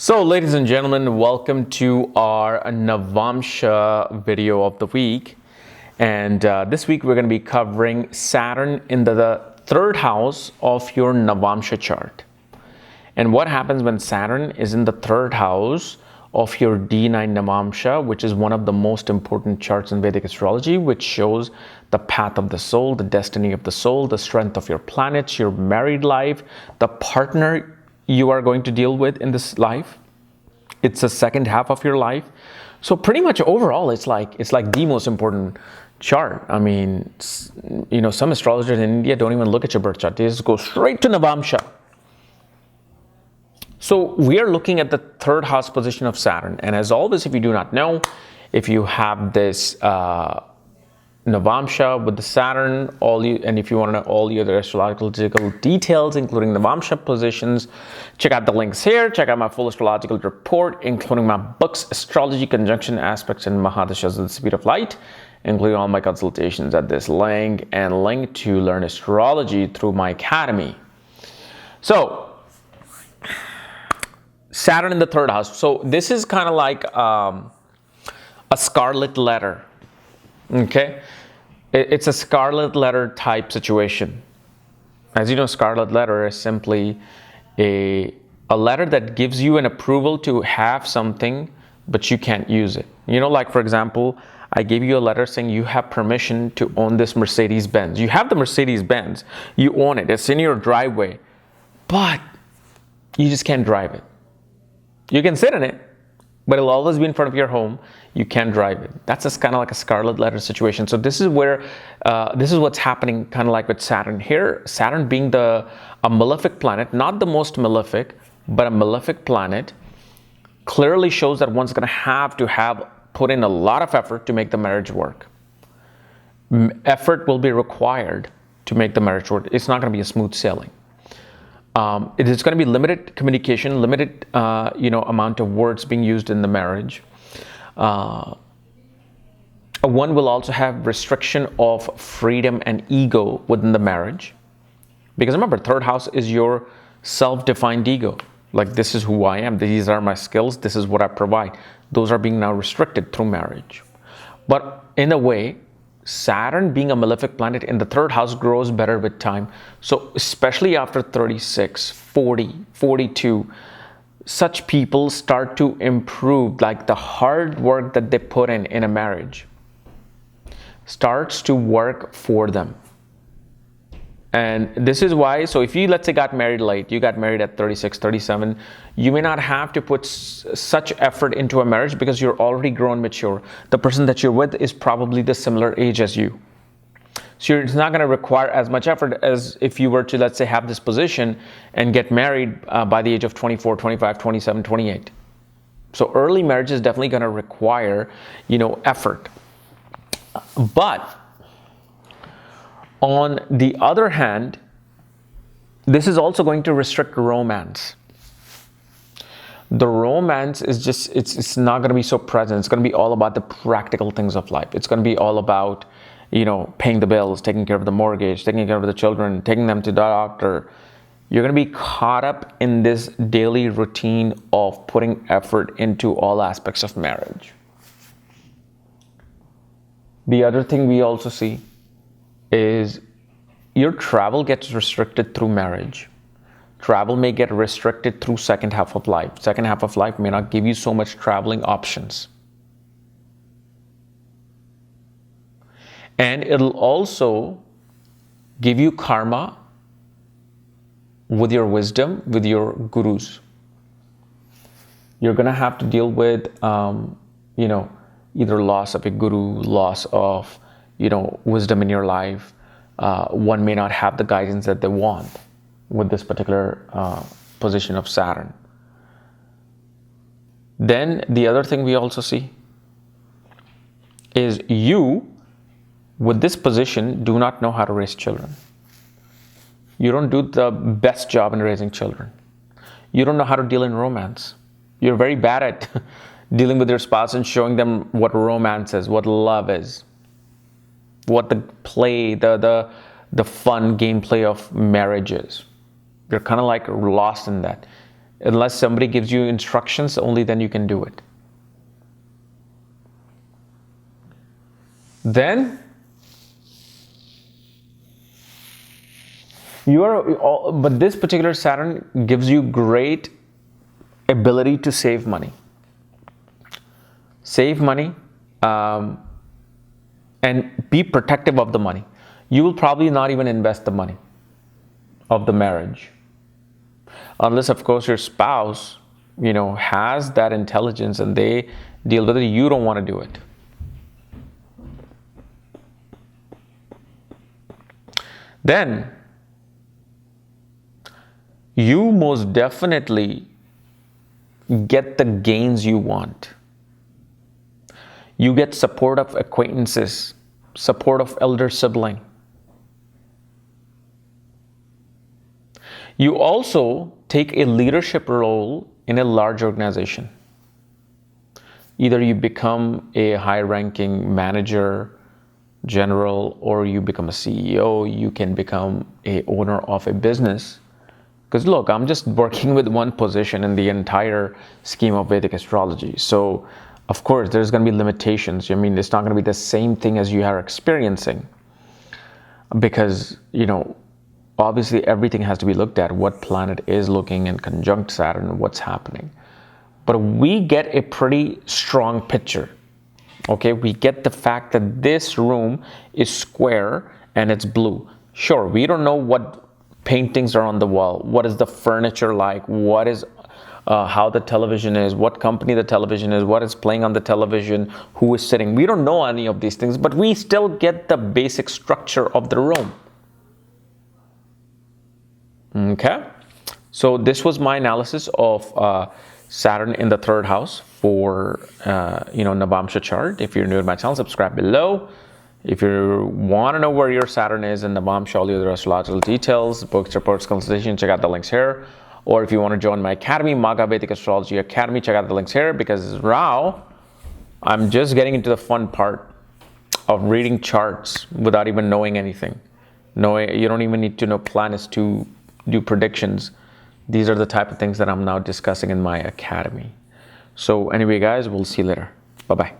So, ladies and gentlemen, welcome to our Navamsa video of the week. And this week we're going to be covering Saturn in the third house of your Navamsa chart. And what happens when Saturn is in the third house of your D9 Navamsa, which is one of the most important charts in Vedic astrology, which shows the path of the soul, the destiny of the soul, the strength of your planets, your married life, the partner you are going to deal with in this life. It's the second half of your life. So pretty much overall, it's like the most important chart. I mean, some astrologers in India don't even look at your birth chart. They just go straight to Navamsa. So we are looking at the third house position of Saturn. And as always, if you do not know, if you have this Navamsa with the Saturn, and if you want to know all the other astrological details, including Navamsa positions, check out the links here. Check out my full astrological report, including my books, Astrology, Conjunction Aspects, and Mahadashas at the Speed of Light, including all my consultations at this link, and link to learn astrology through my academy. So, Saturn in the third house. So this is kind of like a scarlet letter. Okay, it's a scarlet letter type situation. As you know, scarlet letter is simply a letter that gives you an approval to have something, but you can't use it. Like for example, I gave you a letter saying you have permission to own this Mercedes Benz. You have the Mercedes Benz, you own it, it's in your driveway, but you just can't drive it. You can sit in it, but it'll always be in front of your home. You can't drive it. That's just kind of like a scarlet letter situation. So this is where, this is what's happening kind of like with Saturn here. Saturn being a malefic planet, not the most malefic, but a malefic planet, clearly shows that one's going to have put in a lot of effort to make the marriage work. Effort will be required to make the marriage work. It's not going to be a smooth sailing. It is going to be limited communication, limited, amount of words being used in the marriage. One will also have restriction of freedom and ego within the marriage. Because remember, third house is your self-defined ego. Like, this is who I am. These are my skills. This is what I provide. Those are being now restricted through marriage. But in a way, Saturn being a malefic planet in the third house grows better with time. So especially after 36, 40, 42, such people start to improve, like the hard work that they put in a marriage starts to work for them. And this is why, so if you, let's say, got married late, you got married at 36, 37, you may not have to put such effort into a marriage because you're already grown mature. The person that you're with is probably the similar age as you. So it's not going to require as much effort as if you were to, let's say, have this position and get married by the age of 24, 25, 27, 28. So early marriage is definitely going to require, effort. But on the other hand, this is also going to restrict romance. The romance is just, it's not going to be so present. It's going to be all about the practical things of life. It's going to be all about, paying the bills, taking care of the mortgage, taking care of the children, taking them to the doctor. You're going to be caught up in this daily routine of putting effort into all aspects of marriage. The other thing we also see is your travel gets restricted through marriage. Travel may get restricted through second half of life. Second half of life may not give you so much traveling options. And it'll also give you karma with your wisdom, with your gurus. You're going to have to deal with, either loss of a guru, loss of, wisdom in your life. One may not have the guidance that they want with this particular position of Saturn. Then the other thing we also see is you, with this position, do not know how to raise children. You don't do the best job in raising children. You don't know how to deal in romance. You're very bad at dealing with your spouse and showing them what romance is, what love is, what the play, the fun gameplay of marriage is. You're kind of like lost in that. Unless somebody gives you instructions, only then you can do it. Then but this particular Saturn gives you great ability to save money. Save money and be protective of the money. You will probably not even invest the money of the marriage. Unless, of course, your spouse, has that intelligence and they deal with it, you don't want to do it. Then, you most definitely get the gains you want. You get support of acquaintances, support of elder sibling. You also take a leadership role in a large organization. Either you become a high-ranking manager, general, or you become a CEO. You can become a owner of a business. Because look, I'm just working with one position in the entire scheme of Vedic astrology. So, of course, there's going to be limitations. I mean, it's not going to be the same thing as you are experiencing. Because, obviously everything has to be looked at. What planet is looking in conjunct Saturn, what's happening. But we get a pretty strong picture. Okay, we get the fact that this room is square and it's blue. Sure, we don't know what paintings are on the wall. What is the furniture like? What is how the television is? What company the television is? What is playing on the television? Who is sitting? We don't know any of these things, but we still get the basic structure of the room. Okay, so this was my analysis of Saturn in the third house for Navamsa chart. If you're new to my channel, subscribe below. If you want to know where your Saturn is in Navamsa, all the other astrological details, books, reports, consultation, check out the links here. Or if you want to join my academy, Maga Vedic Astrology Academy, check out the links here. Because now I'm just getting into the fun part of reading charts without even knowing anything. You don't even need to know planets to do predictions. These are the type of things that I'm now discussing in my academy. So anyway, guys, we'll see you later. Bye-bye.